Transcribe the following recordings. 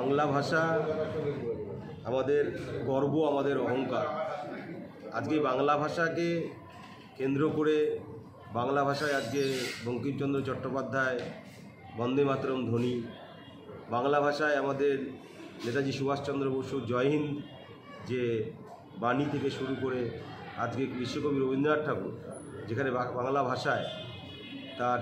বাংলা ভাষা আমাদের গর্ব, আমাদের অহংকার। আজকে বাংলা ভাষাকে কেন্দ্র করে বাংলা ভাষায় আজকে বঙ্কিমচন্দ্র চট্টোপাধ্যায় বন্দে মাতরম ধ্বনি, বাংলা ভাষায় আমাদের নেতাজি সুভাষচন্দ্র বসু জয় হিন্দ যে বাণী থেকে শুরু করে আজকে বিশ্বকবি রবীন্দ্রনাথ ঠাকুর যেখানে বাংলা ভাষায় তার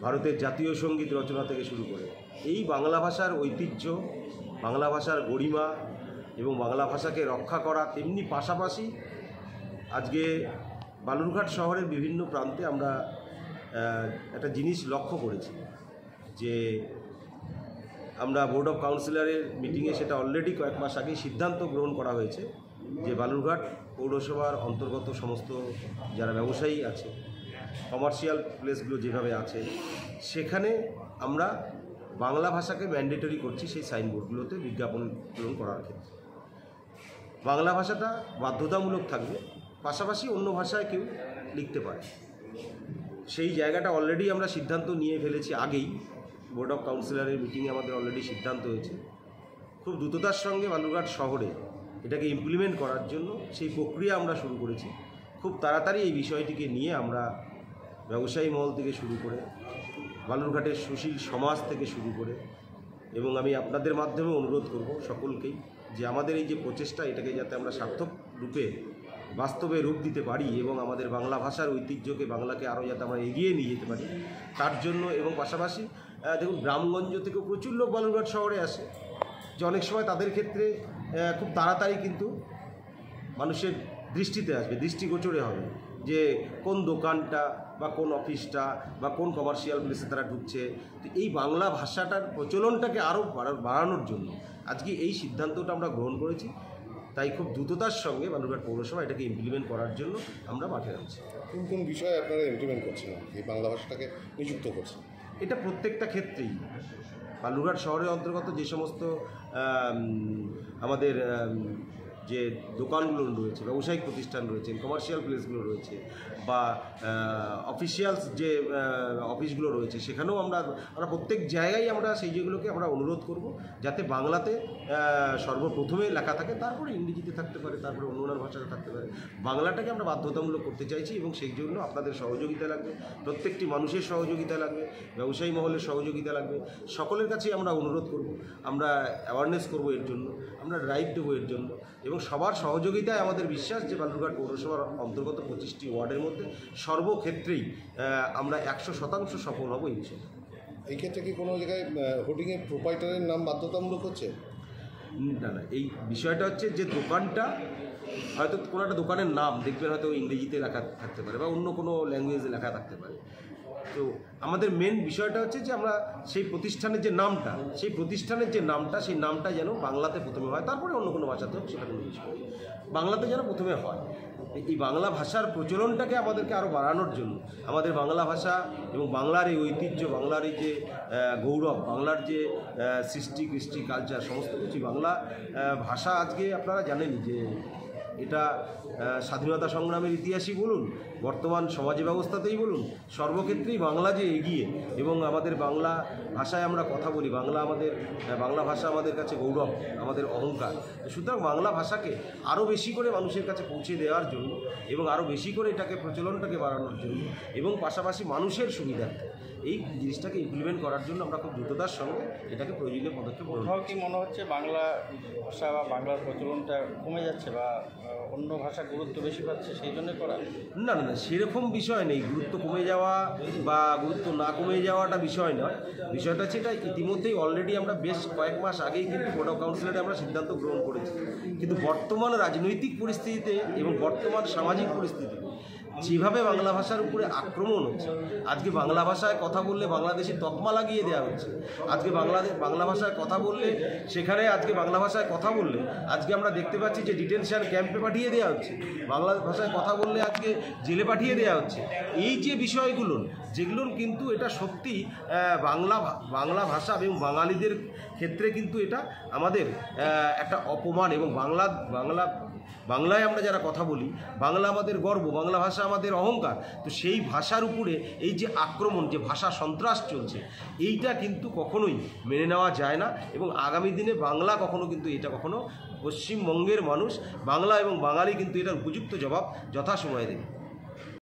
ভারতের জাতীয় সঙ্গীত রচনা থেকে শুরু করে এই বাংলা ভাষার ঐতিহ্য, বাংলা ভাষার গরিমা এবং বাংলা ভাষাকে রক্ষা করা, তেমনি পাশাপাশি আজকে বালুরঘাট শহরের বিভিন্ন প্রান্তে আমরা একটা জিনিস লক্ষ্য করেছি যে আমরা বোর্ড অফ কাউন্সিলরের মিটিংয়ে সেটা অলরেডি কয়েক মাস আগেই সিদ্ধান্ত গ্রহণ করা হয়েছে যে বালুরঘাট পৌরসভার অন্তর্গত সমস্ত যারা ব্যবসায়ী আছে, কমার্শিয়াল প্লেসগুলো যেভাবে আছে, সেখানে আমরা বাংলা ভাষাকে ম্যান্ডেটরি করছি সেই সাইনবোর্ডগুলোতে বিজ্ঞাপন প্রেরণ করার ক্ষেত্রে। বাংলা ভাষাটা বাধ্যতামূলক থাকবে, পাশাপাশি অন্য ভাষায় কেউ লিখতে পারে। সেই জায়গাটা অলরেডি আমরা সিদ্ধান্ত নিয়ে ফেলেছি আগেই, বোর্ড অফ কাউন্সিলরের মিটিংয়ে আমাদের অলরেডি সিদ্ধান্ত হয়েছে। খুব দ্রুততার সঙ্গে বালুরঘাট শহরে এটাকে ইমপ্লিমেন্ট করার জন্য সেই প্রক্রিয়া আমরা শুরু করেছি। খুব তাড়াতাড়ি এই বিষয়টিকে নিয়ে আমরা ব্যবসায়ী মহল থেকে শুরু করে বালুরঘাটের সুশীল সমাজ থেকে শুরু করে, এবং আমি আপনাদের মাধ্যমে অনুরোধ করব সকলকেই যে আমাদের এই যে প্রচেষ্টা, এটাকে যাতে আমরা সার্থক রূপে বাস্তবে রূপ দিতে পারি এবং আমাদের বাংলা ভাষার ঐতিহ্যকে, বাংলাকে আরও যাতে আমরা এগিয়ে নিয়ে যেতে পারি তার জন্য। এবং পাশাপাশি দেখুন, গ্রামগঞ্জ থেকেও প্রচুর লোক বালুরঘাট শহরে আসে, যে অনেক সময় তাদের ক্ষেত্রে খুব তাড়াতাড়ি কিন্তু মানুষের দৃষ্টিতে আসবে, দৃষ্টিগোচরে হবে যে কোন দোকানটা বা কোন অফিসটা বা কোন কমার্শিয়াল প্লেসে তারা ঢুকছে। তো এই বাংলা ভাষাটার প্রচলনটাকে আরও বাড়ানোর জন্য আজকে এই সিদ্ধান্তটা আমরা গ্রহণ করেছি। তাই খুব দ্রুততার সঙ্গে বালুরঘাট পৌরসভা এটাকে ইমপ্লিমেন্ট করার জন্য আমরা মাঠে নামছি। কোন কোন বিষয়ে আপনারা ইমপ্লিমেন্ট করছেন, এই বাংলা ভাষাটাকে নিযুক্ত করছেন? এটা প্রত্যেকটা ক্ষেত্রেই বালুরঘাট শহরের অন্তর্গত যে সমস্ত আমাদের যে দোকানগুলো রয়েছে, ব্যবসায়িক প্রতিষ্ঠান রয়েছে, কমার্শিয়াল প্লেসগুলো রয়েছে, বা অফিসিয়ালস যে অফিসগুলো রয়েছে, সেখানেও আমরা প্রত্যেক জায়গায় আমরা সেই যেগুলোকে আমরা অনুরোধ করব যাতে বাংলাতে সর্বপ্রথমে লেখা থাকে, তারপরে ইংরেজিতে থাকতে পারে, তারপরে অন্য ভাষাতে থাকতে পারে। বাংলাটাকে আমরা বাধ্যতামূলক করতে চাইছি এবং সেই জন্য আপনাদের সহযোগিতা লাগবে, প্রত্যেকটি মানুষের সহযোগিতা লাগবে, ব্যবসায়ী মহলের সহযোগিতা লাগবে। সকলের কাছেই আমরা অনুরোধ করব, আমরা অ্যাওয়ারনেস করব এর জন্য, আমরা ড্রাইভ দেবো এর জন্য, এবং সবার সহযোগিতায় আমাদের বিশ্বাস যে বালুরঘাট পৌরসভার অন্তর্গত 25টি ওয়ার্ডের মধ্যে সর্বক্ষেত্রেই আমরা 100% সফল হব এই বিষয়ে। এই ক্ষেত্রে কি কোনো জায়গায় হোর্ডিংয়ে প্রোপাইটারের নাম বাধ্যতামূলক হচ্ছে? না, এই বিষয়টা হচ্ছে যে দোকানটা হয়তো কোনো একটা দোকানের নাম দেখবেন হয়তো ইংরেজিতে লেখা থাকতে পারে বা অন্য কোনো ল্যাঙ্গুয়েজে লেখা থাকতে পারে। তো আমাদের মেন বিষয়টা হচ্ছে যে আমরা সেই প্রতিষ্ঠানের যে নামটা, সেই প্রতিষ্ঠানের যে নামটা, সেই নামটা যেন বাংলাতে প্রথমে হয়, তারপরে অন্য কোনো ভাষাতে হোক, সেটা কোনো বিষয়, বাংলাতে যেন প্রথমে হয়। এই বাংলা ভাষার প্রচলনটাকে আমাদেরকে আরও বাড়ানোর জন্য আমাদের বাংলা ভাষা এবং বাংলার এই ঐতিহ্য, বাংলার এই যে গৌরব, বাংলার যে সৃষ্টি, কৃষ্টি, কালচার, সমস্ত কিছু বাংলা ভাষা। আজকে আপনারা জানেন যে এটা স্বাধীনতা সংগ্রামের ইতিহাসই বলুন, বর্তমান সমাজ ব্যবস্থাতেই বলুন, সর্বক্ষেত্রেই বাংলা যে এগিয়ে, এবং আমাদের বাংলা ভাষায় আমরা কথা বলি, বাংলা ভাষা আমাদের কাছে গৌরব, আমাদের অহংকার। সুতরাং বাংলা ভাষাকে আরও বেশি করে মানুষের কাছে পৌঁছে দেওয়ার জন্য এবং আরও বেশি করে এটাকে প্রচলনটাকে বাড়ানোর জন্য এবং পাশাপাশি মানুষের সুবিধার্থে এই জিনিসটাকে ইমপ্লিমেন্ট করার জন্য আমরা খুব দ্রুততার সঙ্গে এটাকে প্রয়োজনীয় পদক্ষেপ গ্রহণ করব। কি মনে হচ্ছে বাংলা ভাষা বা বাংলার প্রচলনটা কমে যাচ্ছে বা অন্য ভাষা গুরুত্ব বেশি পাচ্ছে, সেই জন্য করা? না, সেরকম বিষয় নেই। গুরুত্ব কমে যাওয়া বা গুরুত্ব না কমে যাওয়াটা বিষয় নয়। বিষয়টা হচ্ছে এটা ইতিমধ্যেই অলরেডি আমরা বেশ কয়েক মাস আগেই কিন্তু বোর্ড অফ কাউন্সিলরে আমরা সিদ্ধান্ত গ্রহণ করেছি। কিন্তু বর্তমান রাজনৈতিক পরিস্থিতিতে এবং বর্তমান সামাজিক পরিস্থিতিতে যেভাবে বাংলা ভাষার উপরে আক্রমণ হচ্ছে, আজকে বাংলা ভাষায় কথা বললে বাংলাদেশে তকমা লাগিয়ে দেওয়া হচ্ছে। আজকে বাংলা ভাষায় কথা বললে সেখানে আজকে বাংলা ভাষায় কথা বললে আজকে আমরা দেখতে পাচ্ছি যে ডিটেনশন ক্যাম্পে পাঠিয়ে দেওয়া হচ্ছে, বাংলা ভাষায় কথা বললে আজকে জেলে পাঠিয়ে দেওয়া হচ্ছে। এই যে বিষয়গুলো, যেগুলো কিন্তু এটা সত্যি বাংলা ভাষা এবং বাঙালিদের ক্ষেত্রে কিন্তু এটা আমাদের একটা অপমান। এবং বাংলায় আমরা যারা কথা বলি, বাংলা আমাদের গর্ব, বাংলা ভাষা আমাদের অহংকার। তো সেই ভাষার উপরে এই যে আক্রমণ, যে ভাষা সন্ত্রাস চলছে, এইটা কিন্তু কখনোই মেনে নেওয়া যায় না। এবং আগামী দিনে বাংলা কখনো পশ্চিমবঙ্গের মানুষ, বাংলা এবং বাঙালি কিন্তু এটার উপযুক্ত জবাব যথাসময়ে দেবে।